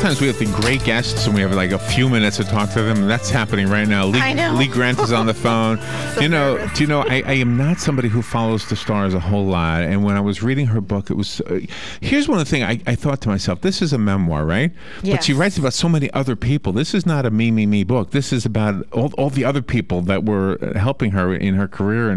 sometimes we have the great guests and we have like a few minutes to talk to them, and that's happening right now. I know. Lee Grant is on the phone. So nervous. Do you know, I am not somebody who follows the stars a whole lot, and when I was reading her book, it was, here's one of the things I thought to myself, this is a memoir, right? But she Yes. writes about so many other people. This is not a me book. This is about all the other people that were helping her in her career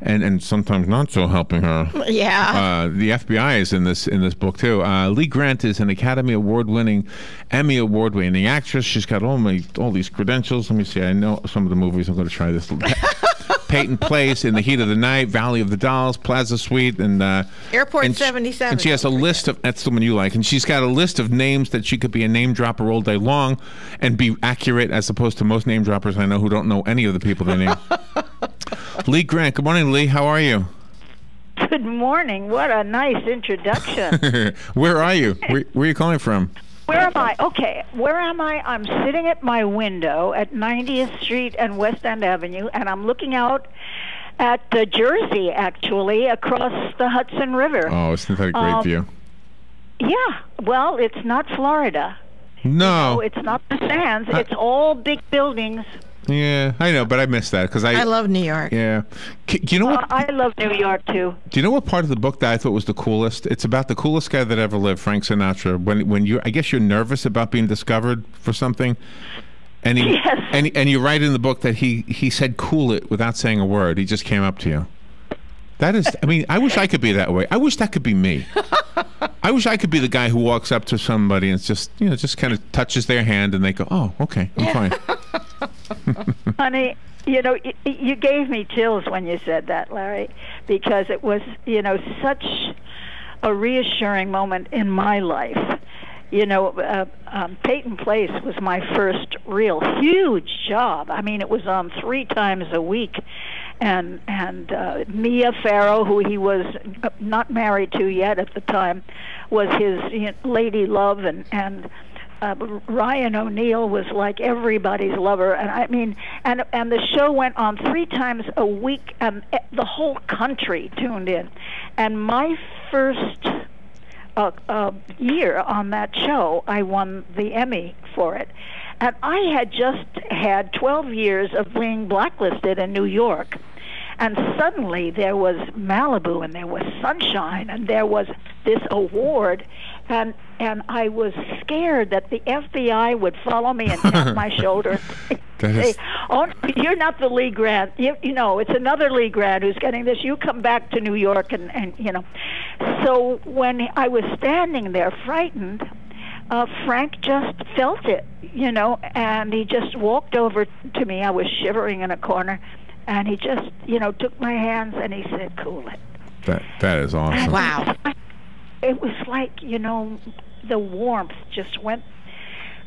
and sometimes not so helping her. Yeah. The FBI is in this book too. Lee Grant is an Academy Award-winning, Emmy Award-winning actress. She's got all these credentials. Let me see. I know some of the movies. I'm going to try this. Peyton Place, In the Heat of the Night, Valley of the Dolls, Plaza Suite, and Airport 77. And she has a list of, that's the one you like, and she's got a list of names that she could be a name dropper all day long and be accurate, as opposed to most name droppers I know who don't know any of the people they name. Lee Grant. Good morning, Lee. How are you? Good morning. What a nice introduction. Where are you? Where are you calling from? Where am I? Okay, where am I? I'm sitting at my window at 90th Street and West End Avenue, and I'm looking out at Jersey, actually, across the Hudson River. Oh, isn't that a great view? Yeah, well, it's not Florida. No. No, it's not the sands. It's all big buildings. Yeah, I know, but I missed that because I love New York. Yeah. Do you know what? I love New York, too. Do you know what part of the book that I thought was the coolest? It's about the coolest guy that ever lived, Frank Sinatra. When you, I guess you're nervous about being discovered for something, and he, Yes. and you write in the book that he said "cool it" without saying a word. He just came up to you. That is, I mean, I wish I could be that way. I wish that could be me. I wish I could be the guy who walks up to somebody and just kind of touches their hand and they go, "Oh, okay, I'm fine." Honey, you gave me chills when you said that, Larry, because it was, such a reassuring moment in my life. Peyton Place was my first real huge job. I mean, it was on 3 times a week. And Mia Farrow, who he was not married to yet at the time, was his lady love, and Ryan O'Neal was like everybody's lover, and I mean, and the show went on 3 times a week, and the whole country tuned in. And my first year on that show, I won the Emmy for it, and I had just had 12 years of being blacklisted in New York. And suddenly there was Malibu, and there was sunshine, and there was this award, and I was scared that the FBI would follow me and tap my shoulder and say, "Oh, you're not the Lee Grant. It's another Lee Grant who's getting this. You come back to New York," and. So when I was standing there frightened, Frank just felt it, and he just walked over to me. I was shivering in a corner. And he just, took my hands and he said, "Cool it." That is awesome. Wow. It was like, the warmth just went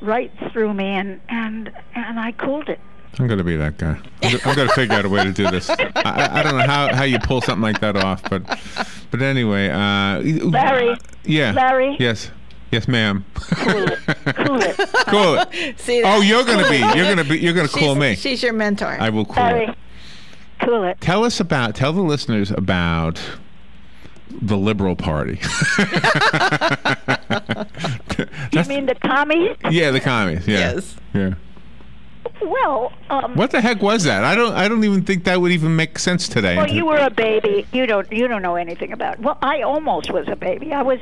right through me, and I cooled it. I'm going to be that guy. I'm going to figure out a way to do this. I don't know how you pull something like that off, but anyway. Larry. Yeah. Larry. Yes. Yes, ma'am. Cool it. Cool it. Cool it. See, Oh, you're going to cool me. She's your mentor. I will cool Larry. it. Cool it. Tell the listeners about the Liberal Party. You mean the commies? Yeah, the commies. Yeah. Yes. Yeah. Well, What the heck was that? I don't even think that would even make sense today. well, you were a baby. You don't know anything about it. Well, I almost was a baby. I was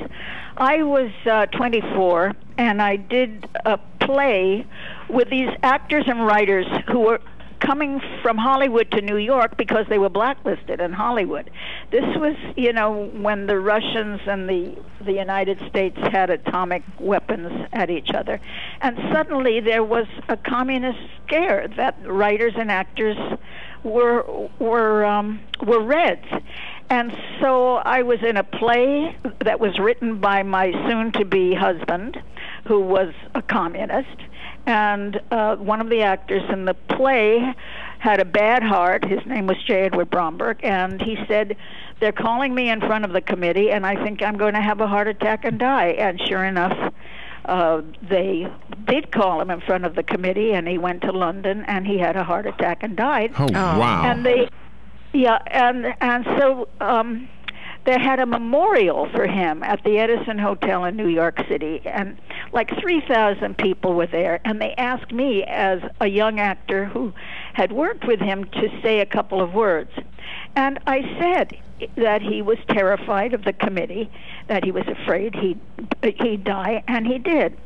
24, and I did a play with these actors and writers who were coming from Hollywood to New York because they were blacklisted in Hollywood. This was, when the Russians and the United States had atomic weapons at each other. And suddenly there was a communist scare that writers and actors were Reds. And so I was in a play that was written by my soon-to-be husband, who was a communist. And one of the actors in the play had a bad heart. His name was J. Edward Bromberg, and he said, "They're calling me in front of the committee, and I think I'm going to have a heart attack and die." And sure enough, they did call him in front of the committee, and he went to London, and he had a heart attack and died. Oh, wow. And so they had a memorial for him at the Edison Hotel in New York City. And like 3,000 people were there, and they asked me, as a young actor who had worked with him, to say a couple of words. And I said that he was terrified of the committee, that he was afraid he'd die, and he did.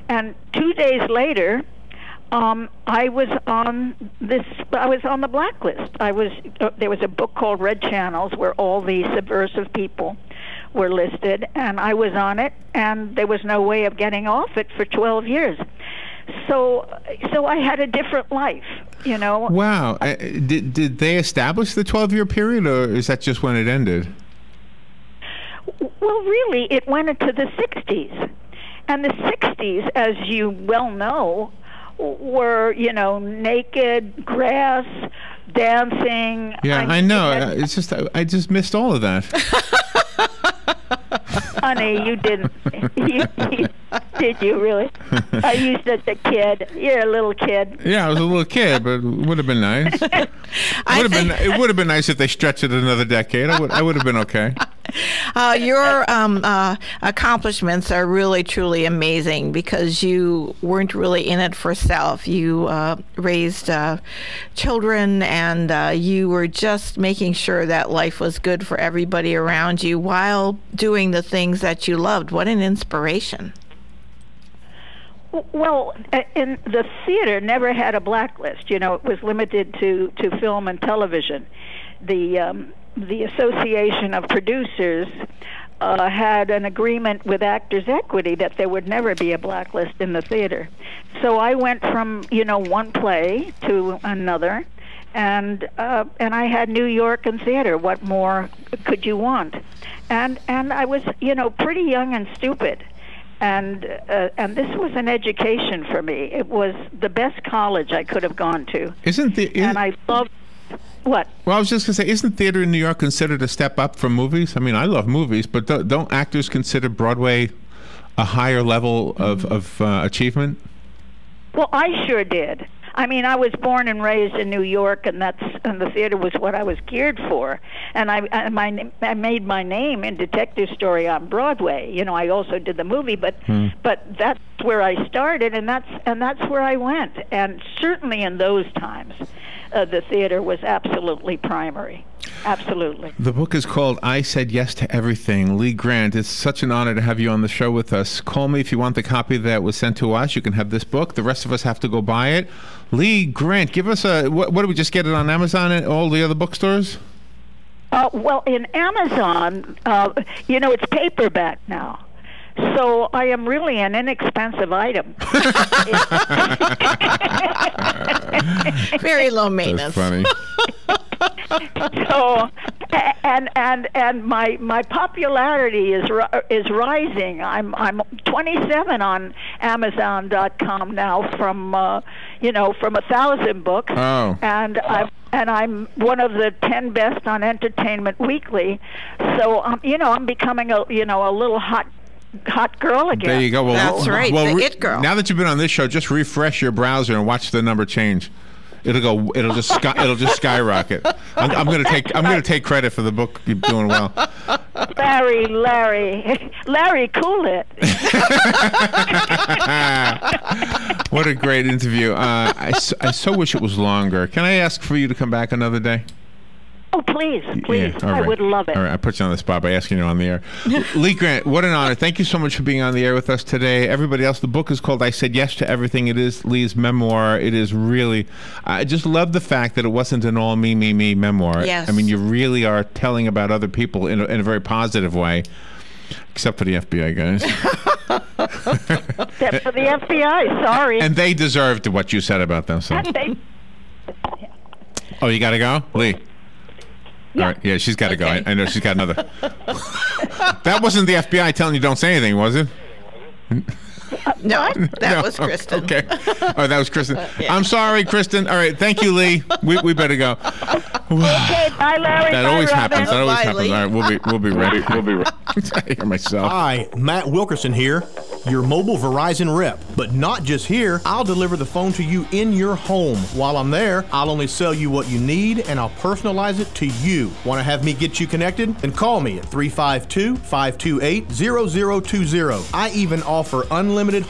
And 2 days later, I was on the blacklist. There was a book called Red Channels where all the subversive people were listed, and I was on it, and there was no way of getting off it for 12 years. So I had a different life, you know. Wow. Did they establish the 12-year period, or is that just when it ended? Well, really, it went into the 60s. And the 60s, as you well know, were, you know, naked, grass, dancing. Yeah, I know. It's just I just missed all of that. Honey, you didn't. Did you really? I used it as a kid. You're a little kid. Yeah, I was a little kid, but it would have been nice. It would have been nice if they stretched it another decade. I would have been okay. Your accomplishments are really, truly amazing because you weren't really in it for self. You raised children, and you were just making sure that life was good for everybody around you while doing the things that you loved. What an inspiration. Well, in the theater never had a blacklist. You know, it was limited to film and television. The Association of Producers had an agreement with Actors Equity that there would never be a blacklist in the theater. So I went from, you know, one play to another, and I had New York and theater. What more could you want? And I was, you know, pretty young and stupid. And this was an education for me. It was the best college I could have gone to. And I loved. What? Well, I was just going to say, isn't theater in New York considered a step up from movies? I mean, I love movies, but don't actors consider Broadway a higher level of achievement? Well, I sure did. I mean, I was born and raised in New York, and the theater was what I was geared for. And I made my name in Detective Story on Broadway. You know, I also did the movie, but that's where I started, and that's where I went. And certainly in those times, the theater was absolutely primary. Absolutely. The book is called I Said Yes to Everything. Lee Grant, it's such an honor to have you on the show with us. Call me if you want the copy that was sent to us. You can have this book. The rest of us have to go buy it. Lee Grant, give us what do we just get it on Amazon and all the other bookstores? Well, in Amazon, you know, it's paperback now. So I am really an inexpensive item. Very low maintenance. That's funny. So, and my popularity is rising. I'm 27 on Amazon.com now from 1,000 books. Oh. And I'm one of the 10 best on Entertainment Weekly. So I'm becoming a little hot girl again. There you go. Well, that's right. The it girl. Now that you've been on this show, just refresh your browser and watch the number change. It'll just skyrocket. I'm going to take credit for the book. You're doing well. Larry, cool it. What a great interview. I so wish it was longer. Can I ask for you to come back another day? Oh, please. Yeah, I would love it. All right, I put you on the spot by asking you on the air. Lee Grant, what an honor. Thank you so much for being on the air with us today. Everybody else, the book is called I Said Yes to Everything. It is Lee's memoir. It is really, I just love the fact that it wasn't an all me memoir. Yes. I mean, you really are telling about other people in a very positive way, except for the FBI guys. Except for the FBI, sorry. And they deserved what you said about them. So. Oh, you got to go? Lee? Yeah. All right. Yeah, she's got to go. I know she's got another. That wasn't the FBI telling you don't say anything, was it? No, that was Kristen. Okay. Oh, that was Kristen. Yeah. I'm sorry, Kristen. All right. Thank you, Lee. We better go. Okay. Bye, Larry. That bye, always Robin. happens. That always Bye, happens. Lee. All right. We'll be ready. I hear myself. Hi, Matt Wilkerson here, your mobile Verizon rep. But not just here, I'll deliver the phone to you in your home. While I'm there, I'll only sell you what you need and I'll personalize it to you. Want to have me get you connected? Then call me at 352-528-0020. I even offer unlimited home